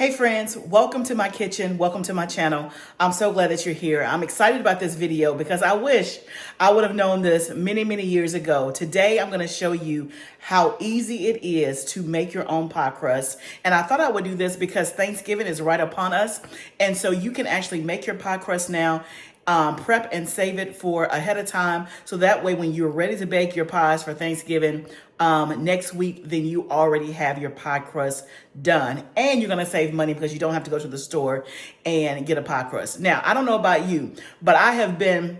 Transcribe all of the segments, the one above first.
Hey friends, welcome to my kitchen. Welcome to my channel. I'm so glad that you're here. I'm excited about this video because I wish I would have known this many years ago. Today, I'm going to show you how easy it is to make your own pie crust. And I thought I would do this because Thanksgiving is right upon us. And so you can actually make your pie crust now. Prep and save it for ahead of time. So that way, when you're ready to bake your pies for Thanksgiving next week, then you already have your pie crust done. And you're going to save money because you don't have to go to the store and get a pie crust. Now, I don't know about you, but I have been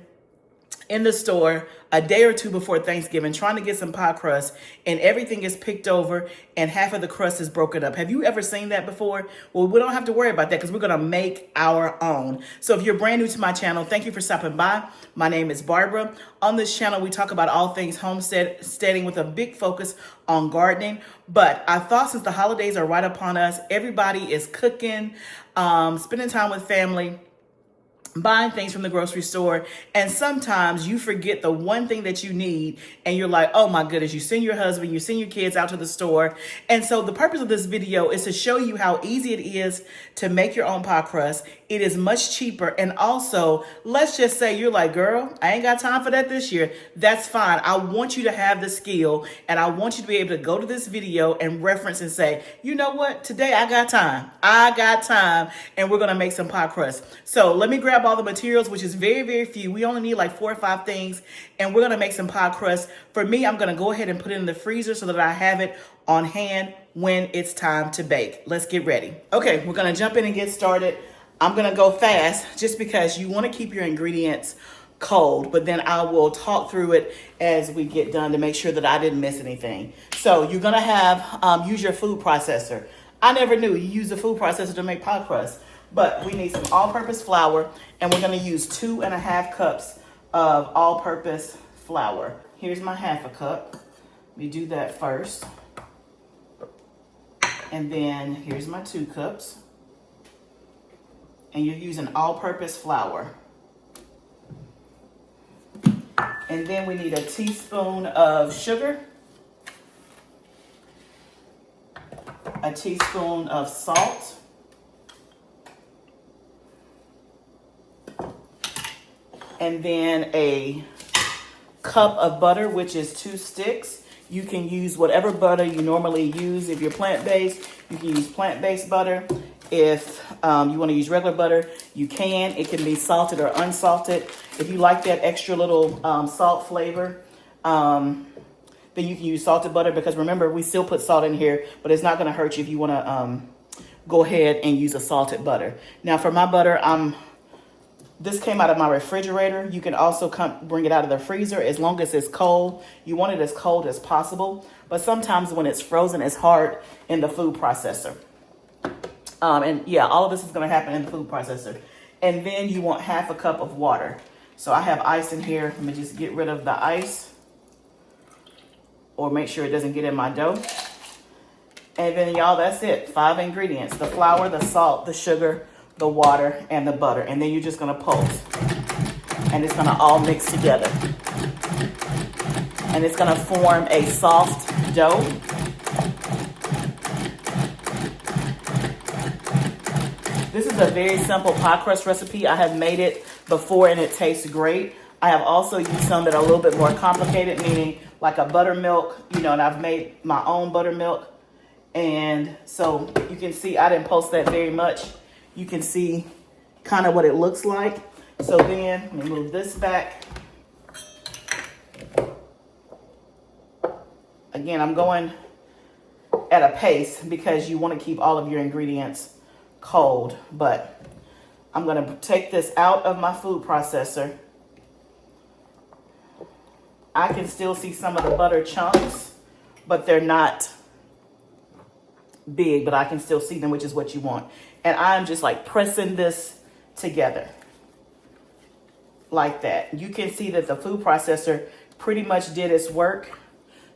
in the store a day or two before Thanksgiving trying to get some pie crust, and everything is picked over and half of the crust is broken up. Have you ever seen that before? Well, we don't have to worry about that because we're going to make our own. So if you're brand new to my channel, thank you for stopping by. My name is Barbara. On this channel, we talk about all things homesteading with a big focus on gardening. But I thought since the holidays are right upon us, everybody is cooking, spending time with family, buying things from the grocery store, and sometimes you forget the one thing that you need and you're like, oh my goodness, you send your husband, you send your kids out to the store. And so the purpose of this video is to show you how easy it is to make your own pie crust. It is much cheaper, and also, let's just say you're like, girl, I ain't got time for that this year. That's fine. I want you to have the skill, and I want you to be able to go to this video and reference and say, you know what, today I got time, and we're gonna make some pie crust. So let me grab all the materials, which is very few. We only need like 4 or 5 things, and we're gonna make some pie crust. For me, I'm gonna go ahead and put it in the freezer so that I have it on hand when it's time to bake. Let's get ready. Okay, we're gonna jump in and get started. I'm gonna go fast just because you wanna keep your ingredients cold, but then I will talk through it as we get done to make sure that I didn't miss anything. So you're gonna have, use your food processor. I never knew you use a food processor to make pie crust. But we need some all-purpose flour, and we're gonna use 2.5 cups of all-purpose flour. Here's my 1/2 cup. Let me do that first. And then here's my 2 cups. And you're using all-purpose flour. And then we need a teaspoon of sugar, a teaspoon of salt, and then a cup of butter, which is 2 sticks. You can use whatever butter you normally use. If you're plant-based, you can use plant-based butter. If you want to use regular butter, you can. It can be salted or unsalted. If you like that extra little salt flavor, then you can use salted butter, because remember, we still put salt in here, but it's not going to hurt you if you want to go ahead and use a salted butter. Now for my butter, this came out of my refrigerator. You can also bring it out of the freezer as long as it's cold. You want it as cold as possible, but sometimes when it's frozen, it's hard in the food processor. And yeah, all of this is going to happen in the food processor. And then you want 1/2 cup of water. So I have ice in here. Let me just get rid of the ice, or make sure it doesn't get in my dough. And then y'all, that's it. 5 ingredients: the flour, the salt, the sugar, the water, and the butter. And then you're just gonna pulse, and it's gonna all mix together. And it's gonna form a soft dough. This is a very simple pie crust recipe. I have made it before and it tastes great. I have also used some that are a little bit more complicated, meaning like a buttermilk, and I've made my own buttermilk. And so you can see I didn't post that very much. You can see kind of what it looks like. So then let me move this back. Again, I'm going at a pace because you want to keep all of your ingredients cold, but I'm going to take this out of my food processor. I can still see some of the butter chunks, but they're not big, but I can still see them, which is what you want. And I'm just like pressing this together like that. You can see that the food processor pretty much did its work.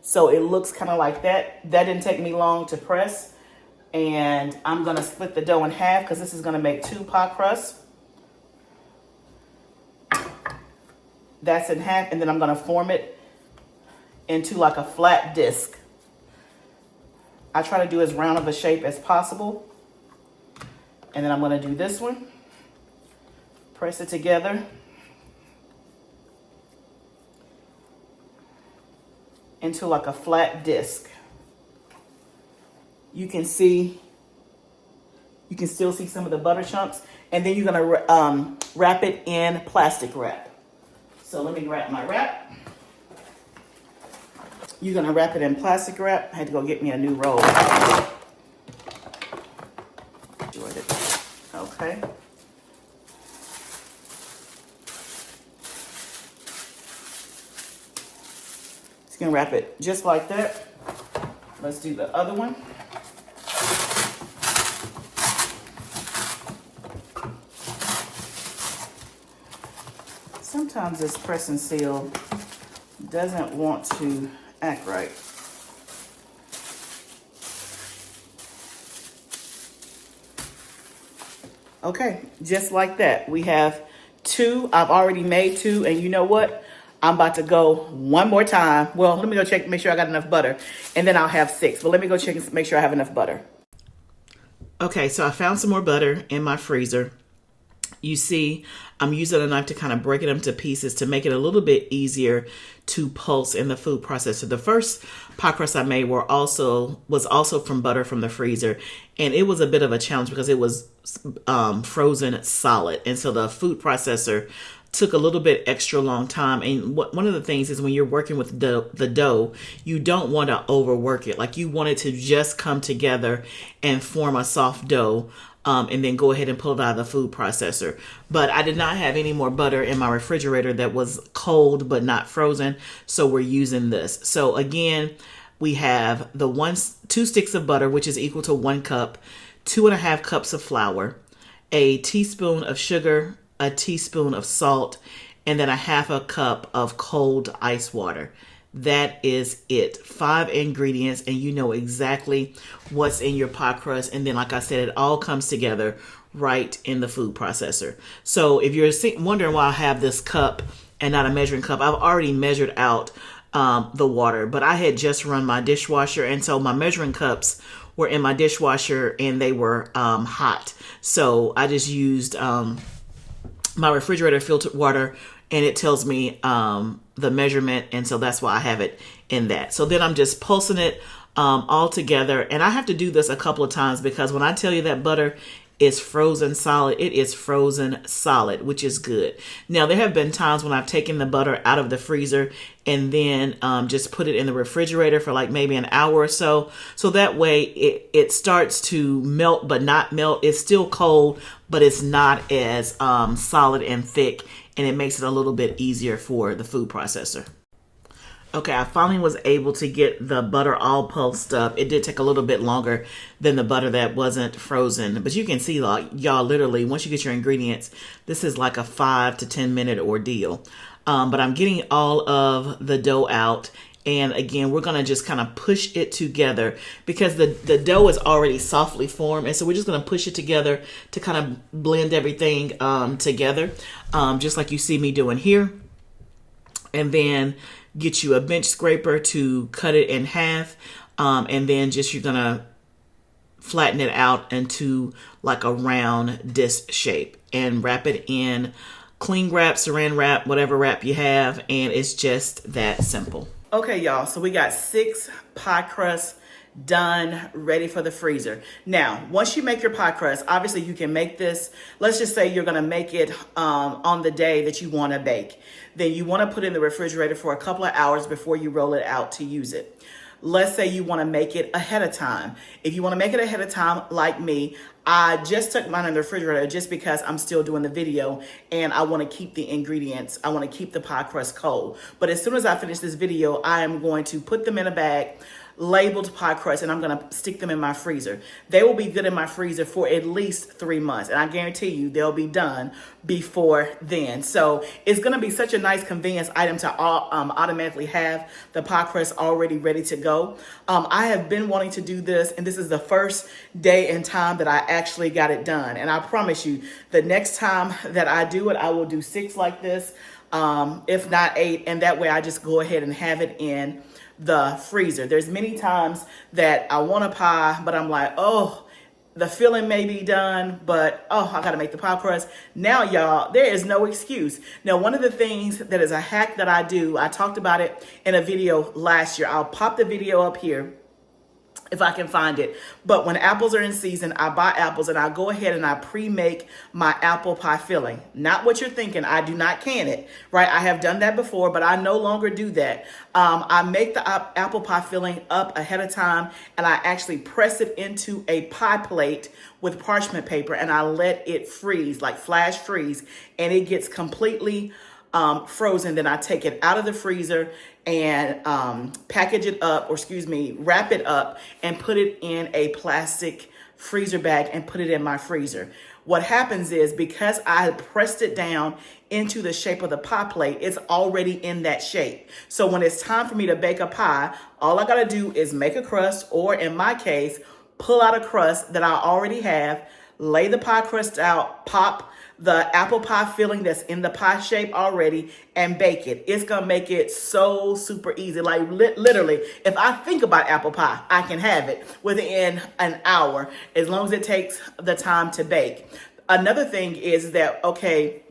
So it looks kind of like that. That didn't take me long to press. And I'm going to split the dough in half because this is going to make 2 pie crusts. That's in half, and then I'm going to form it into like a flat disc. I try to do as round of a shape as possible. And then I'm gonna do this one. Press it together. Into like a flat disc. You can still see some of the butter chunks. And then you're gonna wrap it in plastic wrap. So let me wrap my wrap. You're gonna wrap it in plastic wrap. I had to go get me a new roll. Okay. Just gonna wrap it just like that. Let's do the other one. Sometimes this press and seal doesn't want to act right. Okay, just like that. We have two. I've already made two, and you know what? I'm about to go one more time. Well, let me go check, make sure I got enough butter, and then I'll have 6. But let me go check and make sure I have enough butter. Okay, so I found some more butter in my freezer. You see, I'm using a knife to kind of break it into pieces to make it a little bit easier to pulse in the food processor. The first pie crust I made was also from butter from the freezer, and it was a bit of a challenge because it was frozen solid, and so the food processor took a little bit extra long time. And one of the things is when you're working with the dough, you don't want to overwork it. Like, you want it to just come together and form a soft dough. And then go ahead and pull it out of the food processor. But I did not have any more butter in my refrigerator that was cold but not frozen, so we're using this. So again, we have the 2 sticks of butter, which is equal to 1 cup, 2.5 cups of flour, a teaspoon of sugar, a teaspoon of salt, and then 1/2 cup of cold ice water. That is it. 5 ingredients, and you know exactly what's in your pie crust. And then, like I said, it all comes together right in the food processor. So if you're wondering why I have this cup and not a measuring cup, I've already measured out the water, but I had just run my dishwasher, and so my measuring cups were in my dishwasher and they were hot. So I just used my refrigerator filtered water, and it tells me the measurement, and so that's why I have it in that. So then I'm just pulsing it all together, and I have to do this a couple of times because when I tell you that butter is frozen solid, it is frozen solid, which is good. Now, there have been times when I've taken the butter out of the freezer and then just put it in the refrigerator for like maybe an hour or so. So that way it starts to melt but not melt. It's still cold, but it's not as solid and thick, and it makes it a little bit easier for the food processor. Okay, I finally was able to get the butter all pulsed up. It did take a little bit longer than the butter that wasn't frozen. But you can see, like, y'all, literally, once you get your ingredients, this is like a 5 to 10 minute ordeal. But I'm getting all of the dough out. And again, we're going to just kind of push it together because the dough is already softly formed. And so we're just going to push it together to kind of blend everything together, just like you see me doing here. And then get you a bench scraper to cut it in half. And then just you're going to flatten it out into like a round disc shape and wrap it in cling wrap, saran wrap, whatever wrap you have. And it's just that simple. Okay, y'all, so we got 6 pie crusts done, ready for the freezer. Now, once you make your pie crust, obviously you can make this. Let's just say you're going to make it on the day that you want to bake. Then you want to put it in the refrigerator for a couple of hours before you roll it out to use it. Let's say you want to make it ahead of time. If you want to make it ahead of time, like me, I just took mine in the refrigerator just because I'm still doing the video and I want to keep the ingredients. I want to keep the pie crust cold. But as soon as I finish this video, I am going to put them in a bag, labeled pie crust, and I'm going to stick them in my freezer. They will be good in my freezer for at least 3 months, and I guarantee you they'll be done before then. So it's going to be such a nice convenience item to automatically have the pie crust already ready to go. I have been wanting to do this, and this is the first day and time that I actually got it done. And I promise you, the next time that I do it, I will do 6 like this, if not 8, and that way I just go ahead and have it in the freezer. There's many times that I want a pie, but I'm like, oh, The filling may be done, but oh, I gotta make the pie crust. Now, y'all, there is no excuse. Now, one of the things that is a hack that I do, I talked about it in a video last year. I'll pop the video up here if I can find it. But when apples are in season, I buy apples and I go ahead and I pre-make my apple pie filling. Not what you're thinking. I do not can it, right? I have done that before, but I no longer do that. I make the apple pie filling up ahead of time, and I actually press it into a pie plate with parchment paper, and I let it freeze, like flash freeze, and it gets completely frozen. Then I take it out of the freezer and package it up, or excuse me, wrap it up and put it in a plastic freezer bag and put it in my freezer. What happens is, because I pressed it down into the shape of the pie plate, it's already in that shape. So when it's time for me to bake a pie, all I gotta do is make a crust, or in my case, pull out a crust that I already have, lay the pie crust out, pop the apple pie filling that's in the pie shape already, and bake it. It's gonna make it so super easy. Like literally, if I think about apple pie, I can have it within an hour, as long as it takes the time to bake. Another thing is that, okay,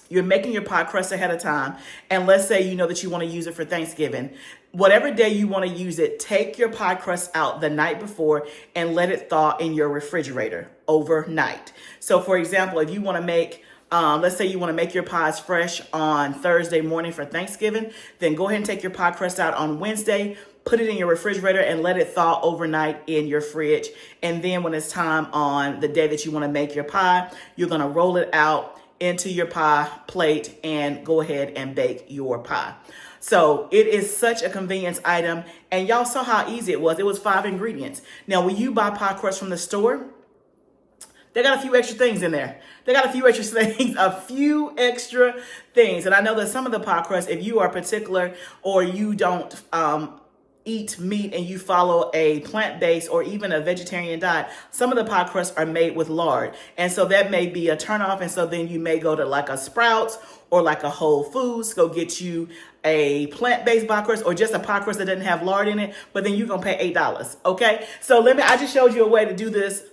you're making your pie crust ahead of time, and let's say you know that you want to use it for Thanksgiving. Whatever day you want to use it, take your pie crust out the night before and let it thaw in your refrigerator overnight. So for example, if you want to make, let's say you want to make your pies fresh on Thursday morning for Thanksgiving, then go ahead and take your pie crust out on Wednesday, put it in your refrigerator and let it thaw overnight in your fridge. And then when it's time on the day that you want to make your pie, you're going to roll it out into your pie plate and go ahead and bake your pie. So it is such a convenience item, and y'all saw how easy it was. It was 5 ingredients. Now, when you buy pie crust from the store, they got a few extra things in there. They got a few extra things, And I know that some of the pie crust, if you are particular or you don't eat meat and you follow a plant-based or even a vegetarian diet, some of the pie crusts are made with lard. And so that may be a turnoff. And so then you may go to like a Sprouts or like a Whole Foods, go get you a plant-based pie crust or just a pie crust that doesn't have lard in it, but then you're going to pay $8. Okay. So I just showed you a way to do this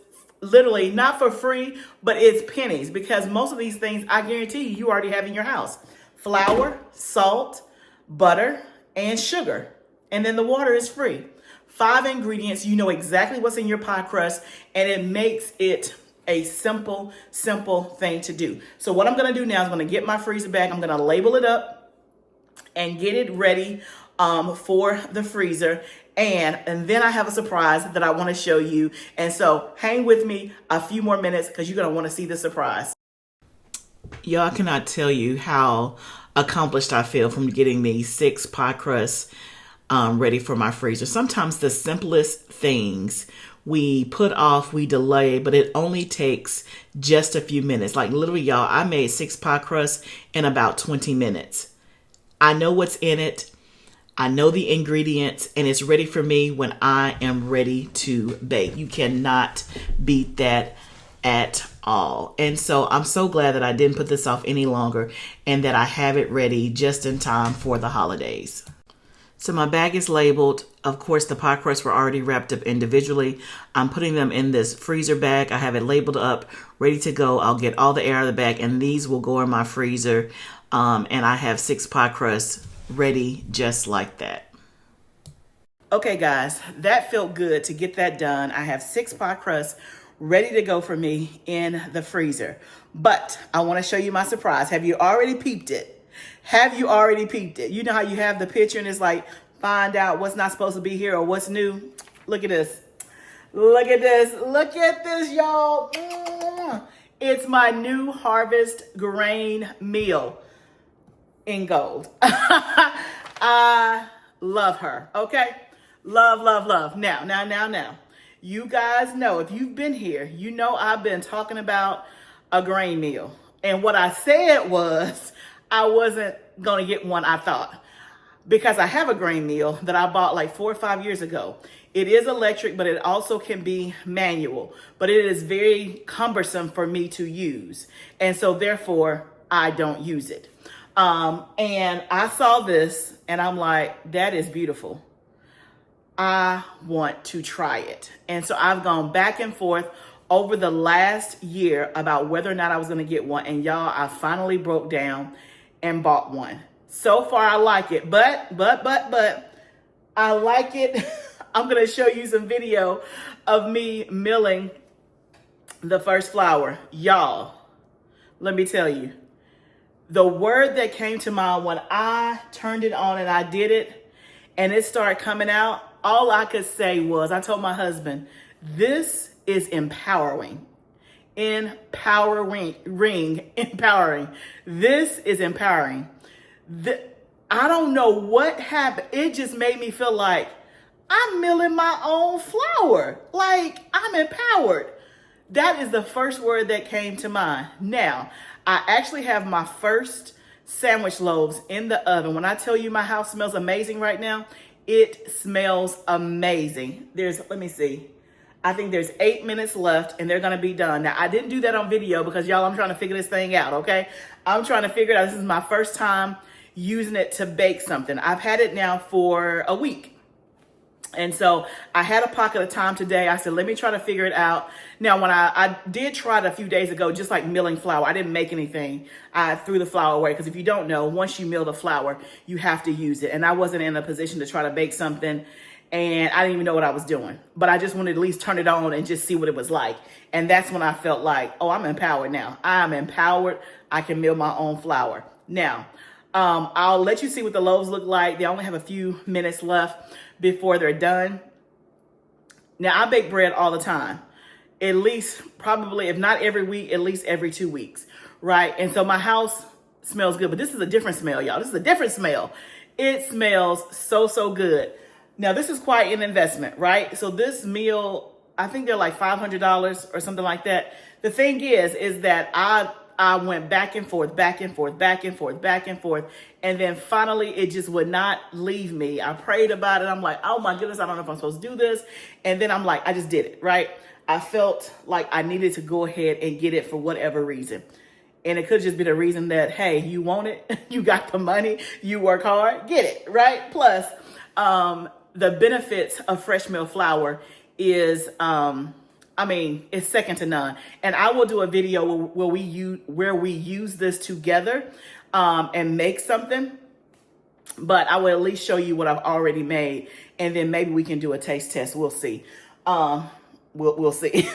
literally not for free, but it's pennies, because most of these things I guarantee you already have in your house: flour, salt, butter, and sugar. And then the water is free. 5 ingredients. You know exactly what's in your pie crust, and it makes it a simple thing to do. So what I'm going to do now is I'm going to get my freezer bag. I'm going to label it up and get it ready for the freezer. And then I have a surprise that I want to show you. And so hang with me a few more minutes, because you're going to want to see the surprise. Y'all, cannot tell you how accomplished I feel from getting these 6 pie crusts ready for my freezer. Sometimes the simplest things we put off, we delay, but it only takes just a few minutes. Like literally, y'all, I made 6 pie crusts in about 20 minutes. I know what's in it. I know the ingredients, and it's ready for me when I am ready to bake. You cannot beat that at all. And so I'm so glad that I didn't put this off any longer and that I have it ready just in time for the holidays. So my bag is labeled. Of course, the pie crusts were already wrapped up individually. I'm putting them in this freezer bag. I have it labeled up, ready to go. I'll get all the air out of the bag, and these will go in my freezer. And I have 6 pie crusts ready just like that. Okay, guys, that felt good to get that done. I have 6 pie crusts ready to go for me in the freezer. But I want to show you my surprise. Have you already peeped it? Have you already peeped it? You know how you have the picture and it's like, find out what's not supposed to be here or what's new? Look at this. Look at this. Look at this, y'all. It's my new harvest grain meal in gold. I love her. Okay. Love. Now. You guys know, if you've been here, you know I've been talking about a grain meal. And what I said was, I wasn't going to get one, I thought, because I have a grain meal that I bought like 4 or 5 years ago. It is electric, but it also can be manual, but it is very cumbersome for me to use. And so therefore I don't use it. And I saw this and I'm like, that is beautiful. I want to try it. And so I've gone back and forth over the last year about whether or not I was going to get one. And y'all, I finally broke down and bought one. So far, I like it, but I like it. I'm going to show you some video of me milling the first flour. Y'all, let me tell you, the word that came to mind when I turned it on and I did it and it started coming out, all I could say was, I told my husband, this is empowering. Empowering. This is empowering. I don't know what happened. It just made me feel like I'm milling my own flour. Like I'm empowered. That is the first word that came to mind. Now, I actually have my first sandwich loaves in the oven. When I tell you my house smells amazing right now, it smells amazing. Let me see. I think there's 8 minutes left and they're gonna be done. Now, I didn't do that on video because y'all, I'm trying to figure this thing out, okay? I'm trying to figure it out. This is my first time using it to bake something. I've had it now for a week. And so I had a pocket of time today. I said, let me try to figure it out. Now, when I did try it a few days ago, just like milling flour, I didn't make anything. I threw the flour away because if you don't know, once you mill the flour, you have to use it. And I wasn't in a position to try to bake something and I didn't even know what I was doing. But I just wanted to at least turn it on and just see what it was like. And that's when I felt like, oh, I'm empowered now. I'm empowered. I can mill my own flour. Now, I'll let you see what the loaves look like. They only have a few minutes left before they're done. Now, I bake bread all the time, at least probably, if not every week, at least every 2 weeks, right? And so my house smells good, but this is a different smell, y'all. This is a different smell. It smells so, so good. Now, this is quite an investment, right? So this meal, I think they're like $500 or something like that. The thing is that I went back and forth, and then finally it just would not leave me. I prayed about it. I'm like, oh my goodness, I don't know if I'm supposed to do this. And then I'm like, I just did it, right? I felt like I needed to go ahead and get it for whatever reason. And it could just be the reason that, hey, you want it, you got the money, you work hard, get it, right? Plus, the benefits of fresh milled flour is, it's second to none. And I will do a video where we use this together and make something. But I will at least show you what I've already made, and then maybe we can do a taste test. We'll see. We'll see.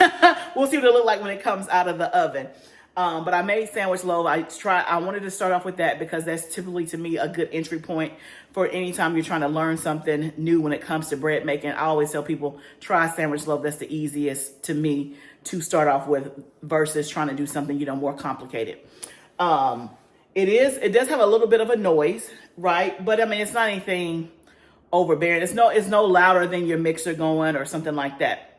We'll see what it looks like when it comes out of the oven. But I made sandwich loaf. I wanted to start off with that because that's typically, to me, a good entry point for any time you're trying to learn something new when it comes to bread making. I always tell people, try sandwich loaf. That's the easiest to me to start off with versus trying to do something, more complicated. It does have a little bit of a noise, right? But it's not anything overbearing. It's no louder than your mixer going or something like that.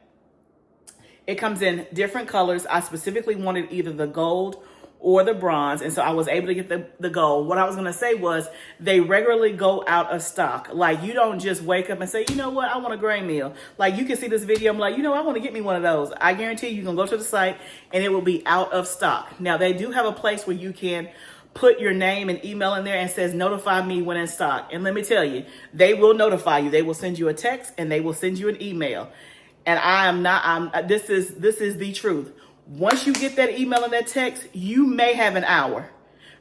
It comes in different colors. I specifically wanted either the gold or the bronze. And so I was able to get the gold. What I was going to say was they regularly go out of stock. Like you don't just wake up and say, you know what, I want a grain meal. Like you can see this video. I'm like, I want to get me one of those. I guarantee you can go to the site and it will be out of stock. Now they do have a place where you can put your name and email in there and says, notify me when in stock. And let me tell you, they will notify you. They will send you a text and they will send you an email. And this is the truth. Once you get that email and that text, you may have an hour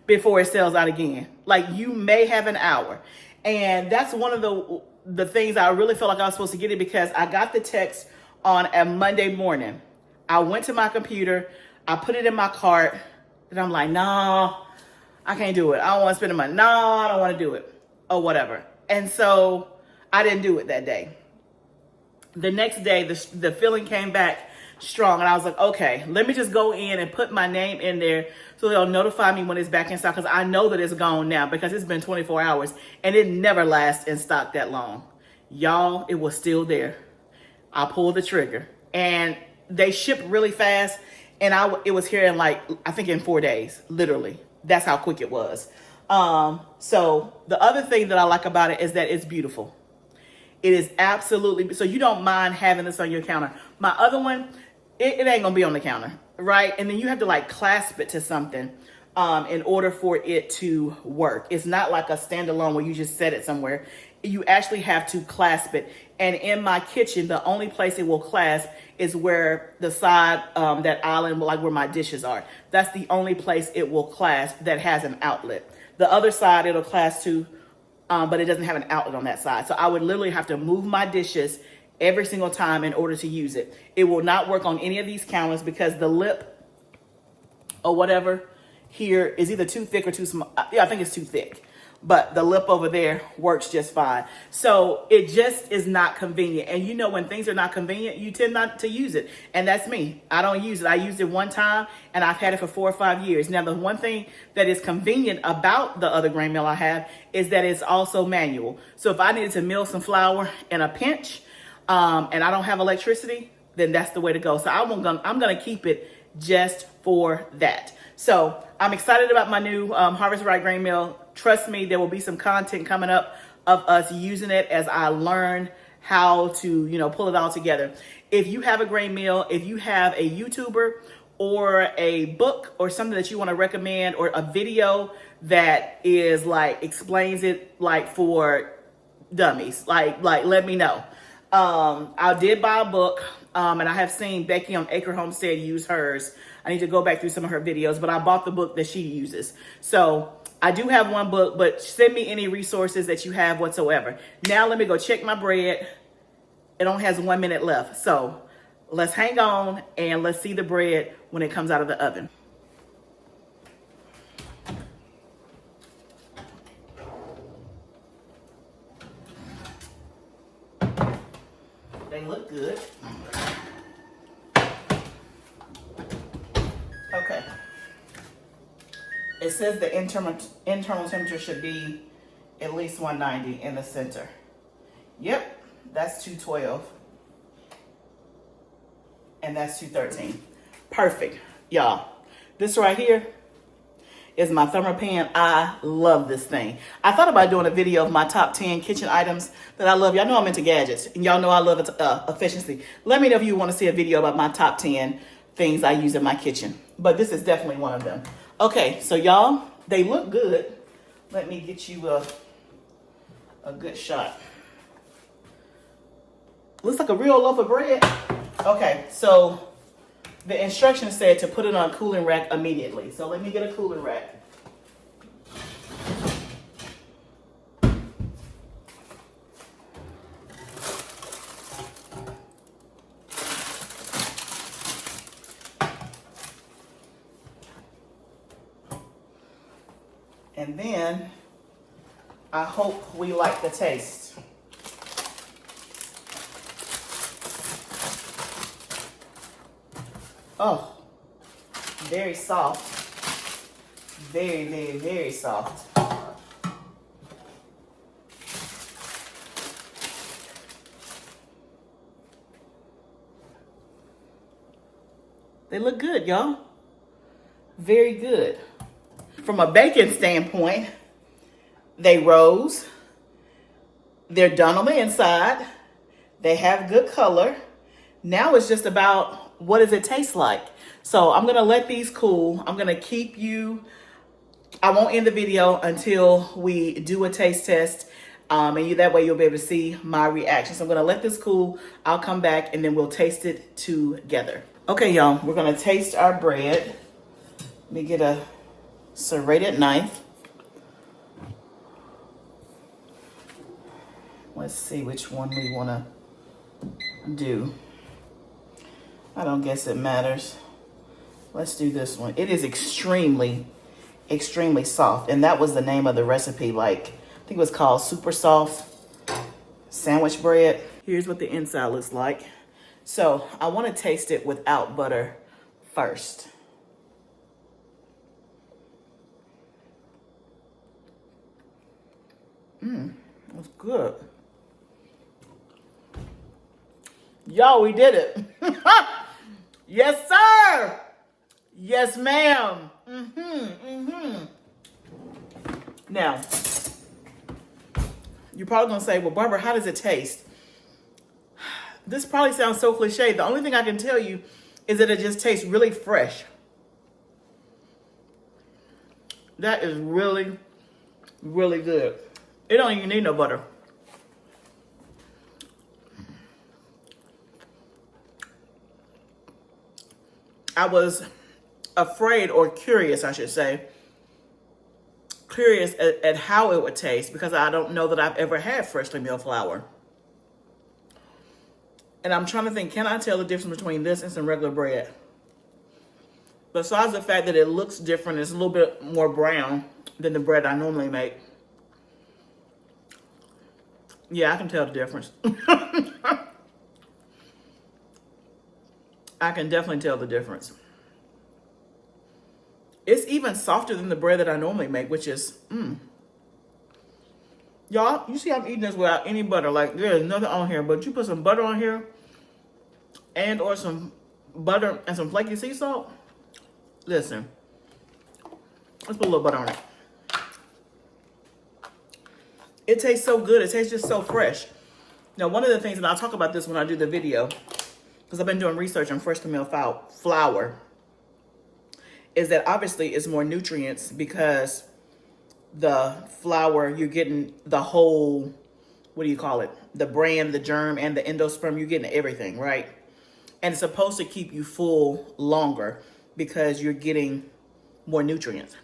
before it sells out again. Like you may have an hour. And that's one of the things I really felt like I was supposed to get it because I got the text on a Monday morning. I went to my computer, I put it in my cart, and I'm like, no, I can't do it. I don't want to spend the money. No, I don't want to do it. Or whatever. And so I didn't do it that day. The next day, the feeling came back strong. And I was like, okay, let me just go in and put my name in there so they'll notify me when it's back in stock. Because I know that it's gone now because it's been 24 hours and it never lasts in stock that long. Y'all, it was still there. I pulled the trigger and they ship really fast. And it was here in I think in 4 days, literally. That's how quick it was. So the other thing that I like about it is that it's beautiful. It is absolutely, so you don't mind having this on your counter. My other one, it ain't gonna be on the counter, right? And then you have to clasp it to something in order for it to work. It's not like a standalone where you just set it somewhere you actually have to clasp it. And in my kitchen, the only place it will clasp is where the side, that island, like where my dishes are. That's the only place it will clasp that has an outlet. The other side it'll clasp to, but it doesn't have an outlet on that side. So I would literally have to move my dishes every single time in order to use it. It will not work on any of these counters because the lip or whatever here is either too thick or too small. Yeah, I think it's too thick. But the lip over there works just fine. So it just is not convenient. And you know, when things are not convenient, you tend not to use it. And that's me. I don't use it. I used it one time and I've had it for 4 or 5 years. Now, the one thing that is convenient about the other grain mill I have is that it's also manual. So if I needed to mill some flour in a pinch, and I don't have electricity, then that's the way to go. So I'm gonna keep it just for that. So I'm excited about my new Harvest Right grain mill. Trust me, there will be some content coming up of us using it as I learn how to, you know, pull it all together. If you have a grain mill, if you have a YouTuber or a book or something that you want to recommend, or a video that is like explains it like for dummies, like let me know. I did buy a book, and I have seen Becky on Acre Homestead use hers. I need to go back through some of her videos, but I bought the book that she uses. So I do have one book, but send me any resources that you have whatsoever. Now let me go check my bread. It only has 1 minute left. So let's hang on and let's see the bread when it comes out of the oven. They look good. Okay. It says the internal temperature should be at least 190 in the center. Yep, that's 212. And that's 213. Perfect, y'all. This right here is my thermal pan. I love this thing. I thought about doing a video of my top 10 kitchen items that I love. Y'all know I'm into gadgets, and y'all know I love efficiency. Let me know if you want to see a video about my top 10 things I use in my kitchen. But this is definitely one of them. Okay, so y'all, they look good. Let me get you a good shot. Looks like a real loaf of bread. Okay, so the instructions said to put it on a cooling rack immediately. So let me get a cooling rack. And then I hope we like the taste. Oh, very soft. Very, very, very soft. They look good, y'all. Very good. From a baking standpoint, they rose. They're done on the inside. They have good color. Now it's just about what does it taste like. So I'm gonna let these cool. I'm gonna keep you, I won't end the video until we do a taste test. And that way you'll be able to see my reaction. So I'm gonna let this cool. I'll come back and then we'll taste it together. Okay, y'all, we're gonna taste our bread. Let me get a serrated knife. Let's see which one we wanna do. I don't guess it matters. Let's do this one. It is extremely, extremely soft. And that was the name of the recipe. Like, I think it was called Super Soft Sandwich Bread. Here's what the inside looks like. So I want to taste it without butter first. That's good. Y'all, we did it. Yes, sir. Yes, ma'am. Now, you're probably going to say, well, Barbara, how does it taste? This probably sounds so cliche. The only thing I can tell you is that it just tastes really fresh. That is really, really good. It don't even need no butter. I was afraid, or curious, I should say, curious at how it would taste, because I don't know that I've ever had freshly milled flour. And I'm trying to think, can I tell the difference between this and some regular bread? Besides the fact that it looks different, it's a little bit more brown than the bread I normally make. Yeah, I can tell the difference. I can definitely tell the difference. It's even softer than the bread that I normally make, which is, Y'all, you see I'm eating this without any butter. Like, there's nothing on here, but you put some butter on here and or some butter and some flaky sea salt. Listen, let's put a little butter on it. It tastes so good. It tastes just so fresh. Now, one of the things, and I'll talk about this when I do the video, because I've been doing research on freshly milled flour, is that obviously it's more nutrients, because the flour, you're getting the whole, what do you call it? The bran, the germ, and the endosperm. You're getting everything, right? And it's supposed to keep you full longer because you're getting more nutrients.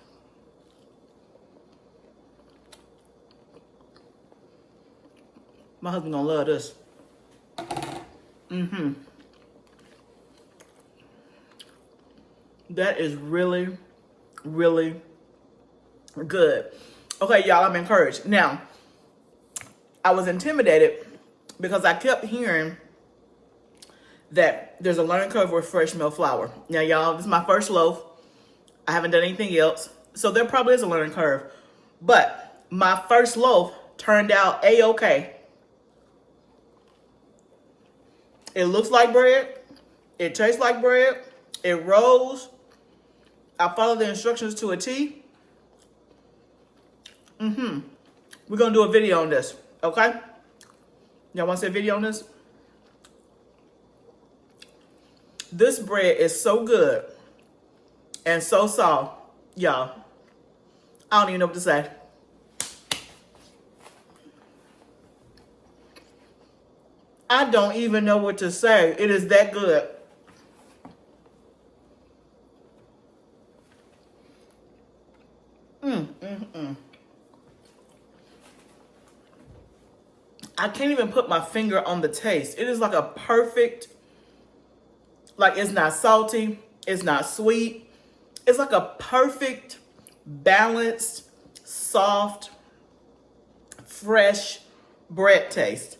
My husband gonna love this. That is really, really good. Okay, y'all, I'm encouraged. Now, I was intimidated because I kept hearing that there's a learning curve with fresh milled flour. Now, y'all, this is my first loaf. I haven't done anything else, so there probably is a learning curve. But my first loaf turned out A-okay. It looks like bread. It tastes like bread. It rolls. I followed the instructions to a T. We're going to do a video on this, okay? Y'all want to see a video on this? This bread is so good and so soft, y'all. I don't even know what to say. I don't even know what to say. It is that good. I can't even put my finger on the taste. It is like a perfect, like, it's not salty, it's not sweet. It's like a perfect, balanced, soft, fresh bread taste.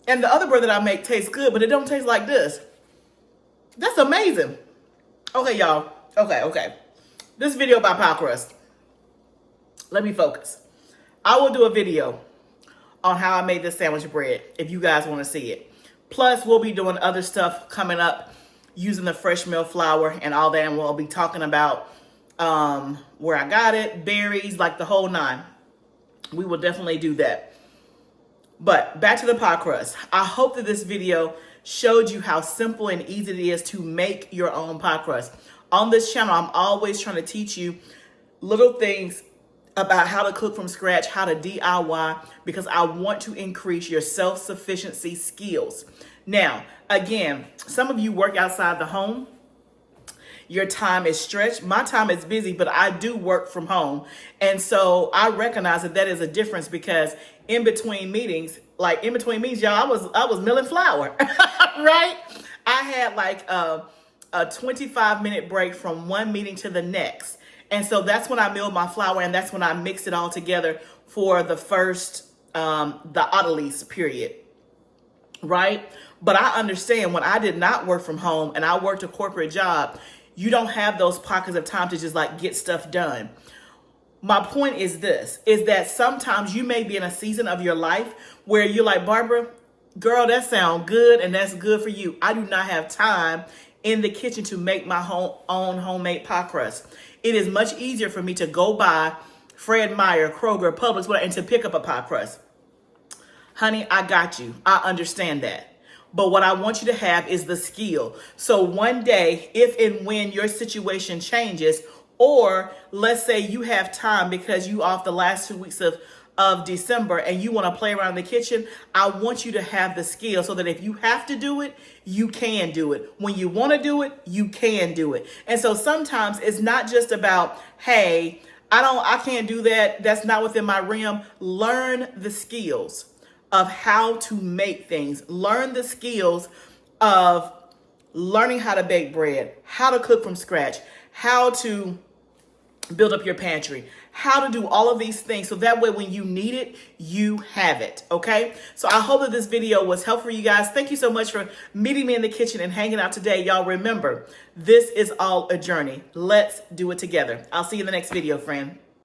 And the other bread that I make tastes good, but it don't taste like this. That's amazing. Okay, y'all. Okay. This video about pie crust. Let me focus. I will do a video on how I made this sandwich bread if you guys want to see it. Plus, we'll be doing other stuff coming up using the fresh milled flour and all that. And we'll be talking about where I got it, berries, like the whole nine. We will definitely do that. But back to the pie crust. I hope that this video showed you how simple and easy it is to make your own pie crust. On this channel, I'm always trying to teach you little things about how to cook from scratch, how to DIY, because I want to increase your self-sufficiency skills. Now, again, some of you work outside the home. Your time is stretched. My time is busy, but I do work from home. And so I recognize that that is a difference, because in between meetings, y'all, I was milling flour, right? I had like a 25-minute break from one meeting to the next. And so that's when I milled my flour, and that's when I mixed it all together for the first, the autolyse period, right? But I understand when I did not work from home and I worked a corporate job, you don't have those pockets of time to just like get stuff done. My point is this, is that sometimes you may be in a season of your life where you're like, Barbara, girl, that sounds good and that's good for you. I do not have time in the kitchen to make my own homemade pie crust. It is much easier for me to go buy Fred Meyer, Kroger, Publix, whatever, and to pick up a pie crust. Honey, I got you. I understand that. But what I want you to have is the skill. So one day, if and when your situation changes, or let's say you have time because you off the last 2 weeks of of December and you want to play around in the kitchen, I want you to have the skill so that if you have to do it, you can do it. When you want to do it, you can do it. And so sometimes it's not just about, hey, I can't do that. That's not within my realm. Learn the skills of how to make things. Learn the skills of learning how to bake bread, how to cook from scratch, how to build up your pantry, how to do all of these things so that way when you need it, you have it, okay? So I hope that this video was helpful for you guys. Thank you so much for meeting me in the kitchen and hanging out today. Y'all remember, this is all a journey. Let's do it together. I'll see you in the next video, friend.